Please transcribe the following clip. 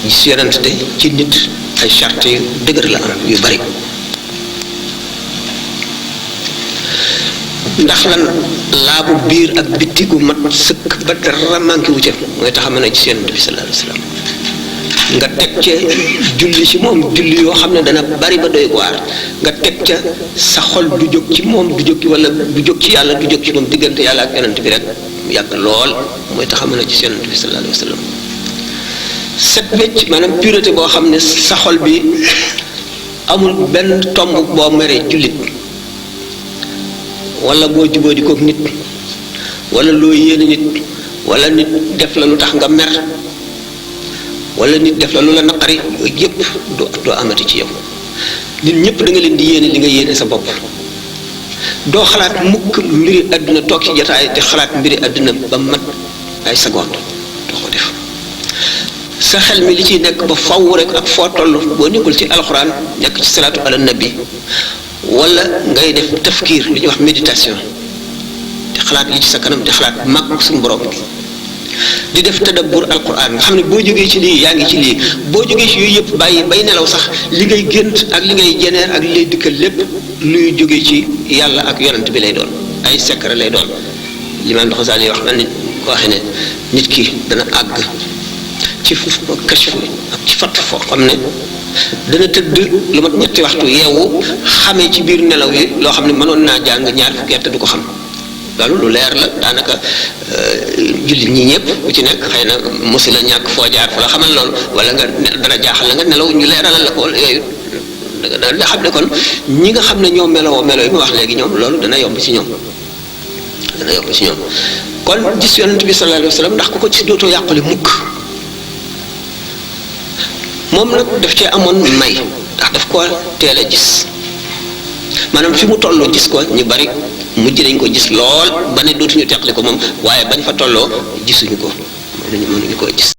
gis yonent de ci nit ay charte yu dëgër la am yu bari ndax lan laabu biir ak bitti gu mat sëkk ba dara manqué wu ca mooy tax a mën a gis yonent bi sallallahu alayhi wasallam nga teg ca julli ci moom julli yoo xam ne dana bari ba doy waar nga teg ca sa xol du jóg ci moom du jóg ci wala du jóg ci yàlla du jóg ci moom diggante yàlla ak yonent bi rek yàgg lool mooy tax a mën a gis yonent bi sallallahu alayhi wasallam set wecc maanaam pureté boo xam ne sa xol bi amul benn tomb boo meree jullit wala boo jubóo di koog nit wala loo yéene nit wala nit def la lu tax nga mer wala nit def la lu la naqari yooyu yëpp doo amati ci yow nit ñëpp da nga leen di yéene li nga yéene sa bopp doo xalaat mukk mbiri àdduna toog ci jataay te xalaat mbiri àdduna ba mat ay seconde doo ko def sa xel mi li ciy nekk ba faw rek ak foo toll boo nekkul ci alxuraan nekk ci salaatu ala nabi wala ngay def tafkiir li ñuy wax méditation te xalaat li ci sa kanam te xalaat mag suñu borom bi di def tadabbur alquran nga xam ne boo jógee ci lii yaa ngi ci lii boo jógee ci yooyu yëpp bàyyi bay nelaw sax li ngay gént ak li ngay jeneer ak li lay dikkal lépp luy jógee ci yàlla ak yonent bi lay doon ay secret lay doon limaam Xasaali wax na nit ko waxee ne nit ki dana àgg ci kashfu ak ci fatt foo xam ne dana tëdd lu mat ñetti waxtu yeewu xamee ci biir nelaw yi loo xam ne mënoon naa jàng ñaar fukki at du ko xam loolu lu leer la daanaka jullit ñi ñëpp ku ci nekk xëy na mosi la ñàkk foo jaar fa la xamal loolu wala nga dara jaaxal la nga nelaw ñu leeralal la ko yooyu da xam ne kon ñi nga xam ne ñoo meloo melo yi ma wax léegi ñoom loolu dana yomb ci ñoom kon gis yonent bi sallallahu alayhi wasallam ndax ku ko ci dootoo yàqule mukk moom nag daf cee amoon may ndax daf ko teel a gis maanaam fi mu tolloo gis ko ñu bari mujj nañ ko gis lool ba ne dootuñu teqli ko moom waaye bañ fa tolloo gisuñu ko mënuñu koo gis